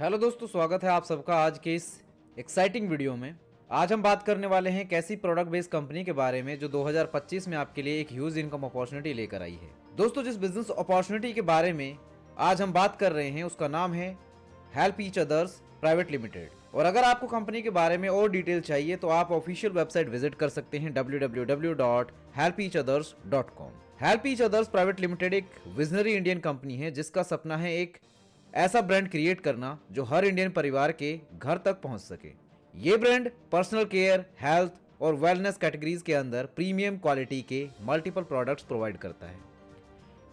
Hello दोस्तों, स्वागत है आप सबका आज के इस एक्साइटिंग वीडियो में। आज हम बात करने वाले हैं एक ऐसी प्रोडक्ट बेस्ड कंपनी के बारे में जो 2025 में आपके लिए एक ह्यूज इनकम अपॉर्चुनिटी लेकर आई है। दोस्तों, जिस बिजनेस अपॉर्चुनिटी के बारे में आज हम बात कर रहे हैं उसका नाम है help each others private limited. और अगर आपको कंपनी के बारे में और डिटेल चाहिए तो आप ऑफिशियल वेबसाइट विजिट कर सकते हैं www.helpeachothers.com। Help each others private limited एक विजनरी इंडियन कंपनी है जिसका सपना है एक ऐसा ब्रांड क्रिएट करना जो हर इंडियन परिवार के घर तक पहुंच सके। ये ब्रांड पर्सनल केयर, हेल्थ और वेलनेस कैटेगरीज के अंदर प्रीमियम क्वालिटी के मल्टीपल प्रोडक्ट्स प्रोवाइड करता है।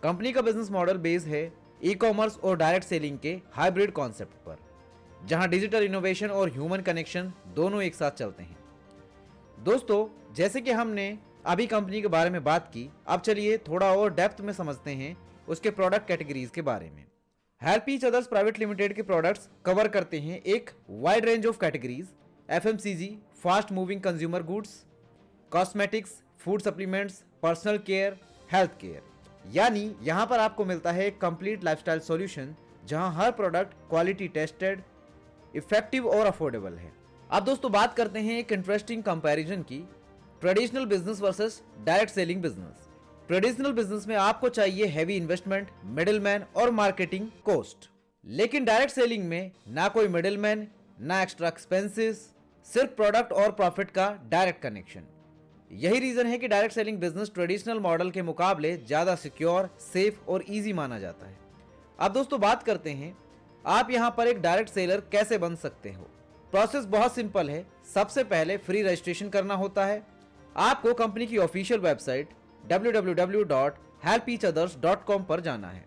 कंपनी का बिजनेस मॉडल बेस है ई कॉमर्स और डायरेक्ट सेलिंग के हाइब्रिड कॉन्सेप्ट पर, जहां डिजिटल इनोवेशन और ह्यूमन कनेक्शन दोनों एक साथ चलते हैं। दोस्तों, जैसे कि हमने अभी कंपनी के बारे में बात की, अब चलिए थोड़ा और डेप्थ में समझते हैं उसके प्रोडक्ट कैटेगरीज के बारे में। Help each others private limited के प्रोडक्ट्स कवर करते हैं एक wide range of categories, FMCG, fast moving consumer goods, cosmetics, food supplements, personal care, health care. यानी यहां पर आपको मिलता है एक कंप्लीट लाइफस्टाइल सॉल्यूशन जहां हर प्रोडक्ट क्वालिटी टेस्टेड, इफेक्टिव और अफोर्डेबल है। अब दोस्तों बात करते हैं एक इंटरेस्टिंग कंपैरिजन की, traditional business versus direct selling business. Traditional business में आपको चाहिए हैवी इन्वेस्टमेंट, मिडिलमैन और मार्केटिंग कॉस्ट, लेकिन डायरेक्ट सेलिंग में ना कोई मिडिलमैन, ना एक्स्ट्रा एक्सपेंसेस, सिर्फ प्रोडक्ट और प्रॉफिट का डायरेक्ट कनेक्शन। यही रीजन है कि direct selling business traditional model के मुकाबले ज्यादा सिक्योर, सेफ और इजी माना जाता है। अब दोस्तों बात करते हैं आप यहां पर एक डायरेक्ट सेलर कैसे बन सकते हो। प्रोसेस बहुत सिंपल है। सबसे पहले फ्री रजिस्ट्रेशन करना होता है। आपको कंपनी की ऑफिशियल वेबसाइट www.helpeachothers.com पर जाना है।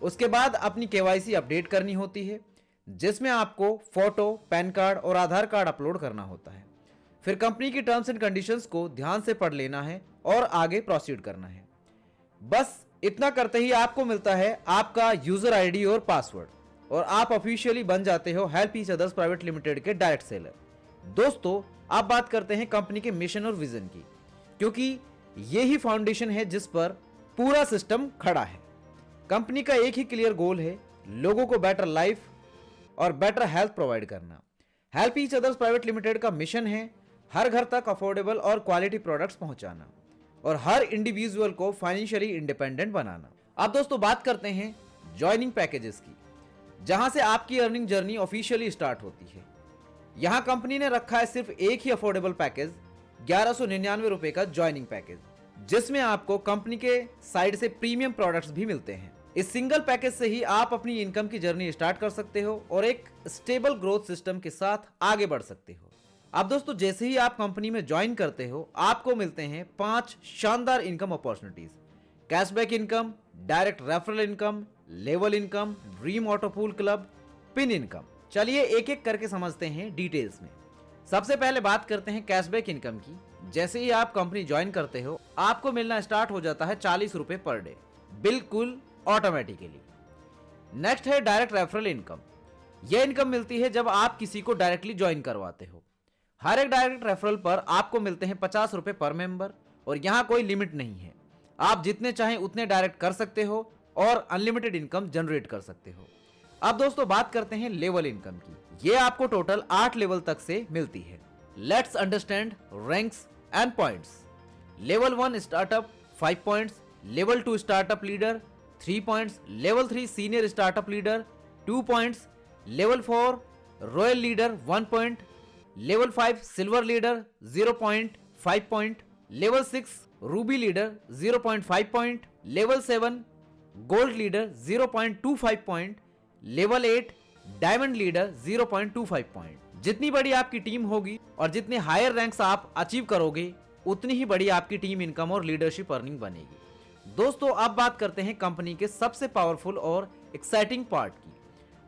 उसके बाद अपनी केवाईसी अपडेट करनी होती है, जिसमें आपको फोटो, पैन कार्ड और आधार कार्ड अपलोड करना होता है। फिर कंपनी की टर्म्स एंड कंडीशंस को ध्यान से पढ़ लेना है और आगे प्रोसीड करना है। बस इतना करते ही आपको मिलता है आपका यूजर आईडी और पासवर्ड और आप ऑफिशियली बन जाते हो help each others private limited के डायरेक्ट सेलर। दोस्तों, अब बात करते हैं कंपनी के मिशन और विजन की, क्योंकि ये ही फाउंडेशन है जिस पर पूरा सिस्टम खड़ा है। कंपनी का एक ही क्लियर गोल है, लोगों को बेटर लाइफ और बेटर हेल्थ प्रोवाइड करना। Help each others private limited का मिशन है हर घर तक अफोर्डेबल और क्वालिटी प्रोडक्ट्स पहुंचाना और हर इंडिविजुअल को फाइनेंशियली इंडिपेंडेंट बनाना। अब दोस्तों बात करते हैं ज्वाइनिंग पैकेजेस की, जहां से आपकी अर्निंग जर्नी ऑफिशियली स्टार्ट होती है। यहां कंपनी ने रखा है सिर्फ एक ही अफोर्डेबल पैकेज, 1199 रुपए का ज्वाइनिंग पैकेज, जिसमें आपको कंपनी के साइड से प्रीमियम प्रोडक्ट्स भी मिलते हैं। इस सिंगल पैकेज से ही आप अपनी इनकम की जर्नी स्टार्ट कर सकते हो और एक स्टेबल ग्रोथ सिस्टम के साथ आगे बढ़ सकते हो। अब दोस्तों, जैसे ही आप कंपनी में ज्वाइन करते हो आपको मिलते हैं 5 शानदार income opportunities: cashback income, direct referral income, level income, dream auto pool club, pin income. चलिए एक एक करके समझते हैं डिटेल्स में। सबसे पहले बात करते हैं कैशबैक इनकम की। जैसे ही आप कंपनी ज्वाइन करते हो आपको मिलना स्टार्ट हो जाता है 40 रुपए पर डे, बिल्कुल ऑटोमेटिकली। नेक्स्ट है डायरेक्ट रेफरल इनकम। यह इनकम मिलती है जब आप किसी को डायरेक्टली ज्वाइन करवाते हो। हर एक डायरेक्ट रेफरल पर आपको मिलते हैं 50 रुपए पर मेंबर और यहाँ कोई लिमिट नहीं है। आप जितने चाहें उतने डायरेक्ट कर सकते हो और अनलिमिटेड इनकम जनरेट कर सकते हो। अब दोस्तों बात करते हैं लेवल इनकम की। ये आपको टोटल 8 लेवल तक से मिलती है। Let's understand ranks and points. Level 1 startup 5 points, level 2 startup leader 3 points, level 3 senior startup leader 2 points, level 4 royal leader 1 point, level 5 silver leader 0.5 point, level 6 Ruby leader 0.5 point, level 7 gold leader 0.25 point, level 8 diamond leader 0.25 point. जितनी बड़ी आपकी team होगी और जितने higher ranks आप achieve करोगे उतनी ही बड़ी आपकी टीम इनकम और लीडरशिप अर्निंग बनेगी। दोस्तों, अब बात करते हैं कंपनी के सबसे पावरफुल और एक्साइटिंग पार्ट की,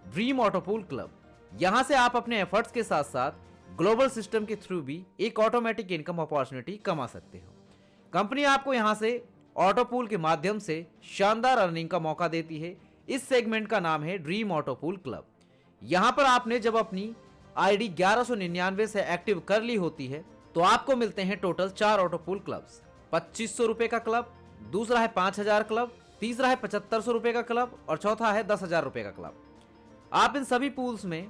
ड्रीम ऑटो पूल क्लब। यहां से आप अपने एफर्ट्स के साथ साथ ग्लोबल सिस्टम के थ्रू भी एक ऑटोमेटिक इनकम अपॉर्चुनिटी कमा सकते हो। कंपनी आपको यहां से ऑटो पूल के माध्यम से शानदार अर्निंग का मौका देती है। इस सेगमेंट का नाम है ड्रीम ऑटो पूल क्लब। यहां पर आपने जब अपनी आईडी 1199 से एक्टिव कर ली होती है तो आपको मिलते हैं टोटल 4 ऑटो पूल क्लब्स। 2500 रुपए का क्लब, दूसरा है 5000 क्लब, तीसरा है 7500 रुपए का क्लब और चौथा है 10,000 रुपए का क्लब। आप इन सभी पूल्स में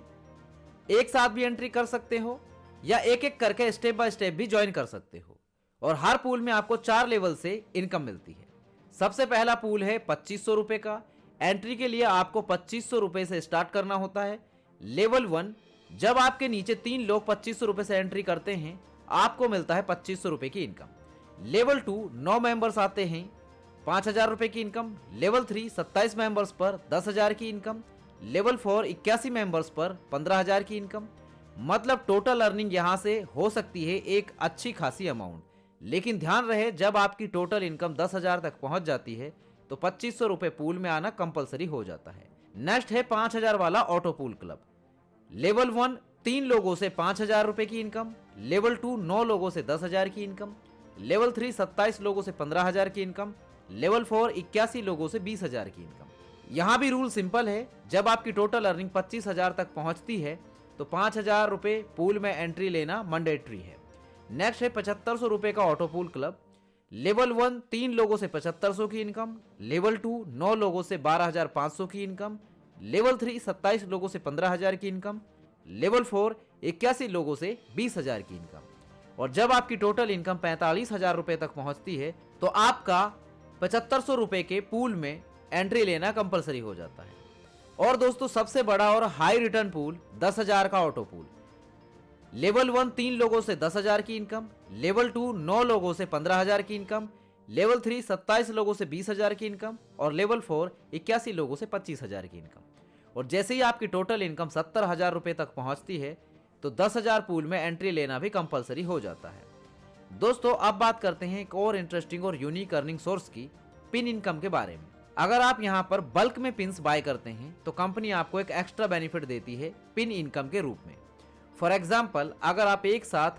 एक साथ भी एंट्री कर सकते हो या एक एक करके स्टेप बाय स्टेप भी ज्वाइन कर सकते हो। और हर पूल में आपको 4 लेवल से इनकम मिलती है। सबसे पहला पूल है 2500 रुपए का। एंट्री के लिए आपको 2500 रुपए से स्टार्ट करना होता है। लेवल 1, जब आपके नीचे 3 लोग 2500 रुपए से एंट्री करते हैं, आपको मिलता है 2500 रुपए की इनकम। लेवल 2, 9 मेंबर्स आते हैं, 5000 रुपए की इनकम। लेवल 3, 27 मेंबर्स पर 10,000 की इनकम। लेवल 4, 81 मेंबर्स पर 15,000 की इनकम। मतलब टोटल अर्निंग यहां से हो सकती है एक अच्छी खासी अमाउंट। लेकिन ध्यान रहे, जब आपकी टोटल इनकम 10,000 तक पहुंच जाती है तो 2500 रुपए पूल में आना कंपलसरी हो जाता है। नेक्स्ट है 5000 वाला ऑटो पूल क्लब। लेवल 1, 3 लोगों से 5000 रुपए की इनकम। लेवल 2, 9 लोगों से 10,000 की इनकम। लेवल 3, 27 लोगों से 15,000 की इनकम। लेवल 4, 81 लोगों से 20,000 की इनकम। यहाँ भी रूल सिंपल है, जब आपकी टोटल अर्निंग 25,000 तक पहुंचती है तो 5,000 रुपए पूल में एंट्री लेना मैंडेटरी है। नेक्स्ट है 7500 रुपए का ऑटो पूल क्लब। लेवल 1, 3 लोगों से 7500 की इनकम। लेवल 2, 9 लोगों से 12,500 की इनकम। लेवल 3, 27 लोगों से 15,000 की इनकम। लेवल 4, 81 लोगों से 20,000 की इनकम। और जब आपकी टोटल इनकम 45,000 रुपए तक पहुंचती है तो आपका 7500 रुपए के पूल में एंट्री लेना कंपलसरी हो जाता है। और दोस्तों, सबसे बड़ा और हाई रिटर्न पूल 10,000 का ऑटो पूल। लेवल 1, 3 लोगों से 10,000 की इनकम। लेवल 2, 9 लोगों से 15,000 की इनकम। लेवल 3, 27 लोगों से 20,000 की इनकम। और लेवल 4, 81 लोगों से 25,000 की इनकम। और जैसे ही आपकी टोटल इनकम 70,000 रुपए तक पहुंचती है तो 10,000 पूल में एंट्री लेना भी कंपलसरी हो जाता है। दोस्तों, अब बात करते हैं एक और इंटरेस्टिंग और यूनिक अर्निंग सोर्स की, पिन इनकम के बारे में। अगर आप यहाँ पर बल्क में पिन्स बाय करते हैं तो कंपनी आपको एक एक्स्ट्रा बेनिफिट देती है पिन इनकम के रूप में। फॉर एग्जाम्पल, अगर आप एक साथ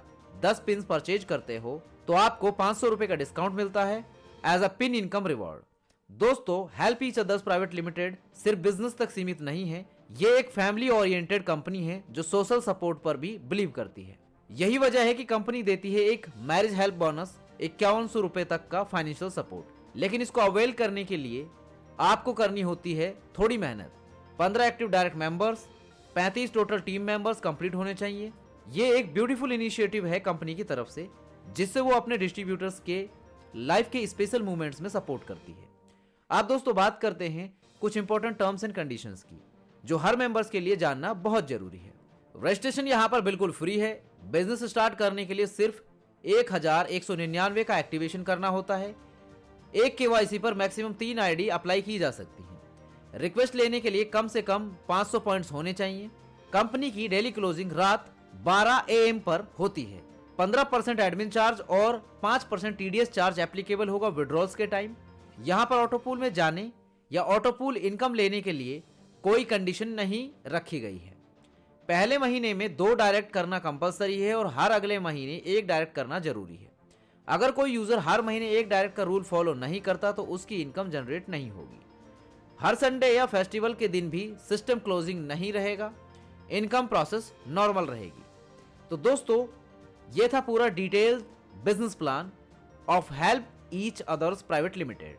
10 पिन्स परचेज करते हो तो आपको 500 रुपए का डिस्काउंट मिलता है as a pin income reward. दोस्तों, help each others private limited सिर्फ बिजनेस तक सीमित नहीं है, ये एक फैमिली ओरिएंटेड कंपनी है जो सोशल सपोर्ट पर भी बिलीव करती है। यही वजह है कि कंपनी देती है एक मैरिज हेल्प बोनस 5100 रुपए तक का फाइनेंशियल सपोर्ट। लेकिन इसको अवेल करने के लिए आपको करनी होती है थोड़ी मेहनत। 15 active direct members, 35 total team members complete होने चाहिए। ये एक ब्यूटीफुल इनिशिएटिव है कंपनी की तरफ से, जिससे वो अपने डिस्ट्रीब्यूटर्स के लाइफ के स्पेशल मूवमेंट्स में सपोर्ट करती है। आप दोस्तों, बात करते हैं कुछ इंपॉर्टेंट टर्म्स एंड कंडीशंस की, जो हर मेंबर्स के लिए जानना बहुत जरूरी है। रजिस्ट्रेशन यहाँ पर बिल्कुल फ्री है। बिजनेस स्टार्ट करने के लिए सिर्फ 1199 का एक्टिवेशन करना होता है। एक केवाईसी पर मैक्सिमम 3 आईडी अप्लाई की जा सकती है। रिक्वेस्ट लेने के लिए कम से कम 500 पॉइंट्स होने चाहिए। कंपनी की डेली क्लोजिंग रात 12 AM पर होती है। 15% एडमिन चार्ज और 5% TDS चार्ज एप्लीकेबल होगा विड्रॉल्स के टाइम। यहाँ पर ऑटोपूल में जाने या ऑटोपूल इनकम लेने के लिए कोई कंडीशन नहीं रखी गई है। पहले महीने में 2 डायरेक्ट करना कंपलसरी है और हर अगले महीने 1 डायरेक्ट करना जरूरी है। अगर कोई यूजर हर महीने 1 डायरेक्ट का रूल फॉलो नहीं करता तो उसकी इनकम जनरेट नहीं होगी। हर संडे या फेस्टिवल के दिन भी सिस्टम क्लोजिंग नहीं रहेगा। इनकम प्रोसेस नॉर्मल रहेगी। तो दोस्तों, ये था पूरा detailed business plan of help each others private limited.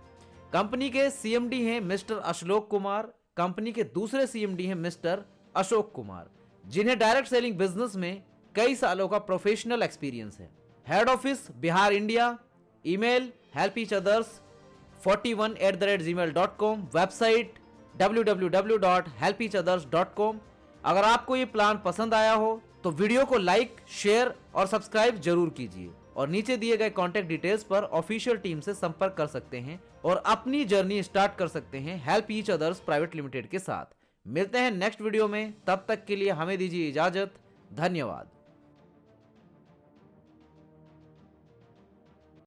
Company के CMD हैं मिस्टर अशोक कुमार। कंपनी के दूसरे CMD हैं मिस्टर अशोक कुमार, जिन्हें डायरेक्ट सेलिंग बिजनेस में कई सालों का प्रोफेशनल एक्सपीरियंस है। Head office Bihar India. Email helpeachothers41@gmail.com। Website www.helpeachothers.com। अगर आपको ये प्लान पसंद आया हो तो वीडियो को लाइक, शेयर और सब्सक्राइब जरूर कीजिए और नीचे दिए गए कॉन्टैक्ट डिटेल्स पर ऑफिशियल टीम से संपर्क कर सकते हैं और अपनी जर्नी स्टार्ट कर सकते हैं help each others private limited के साथ। मिलते हैं नेक्स्ट वीडियो में, तब तक के लिए हमें दीजिए इजाजत। धन्यवाद।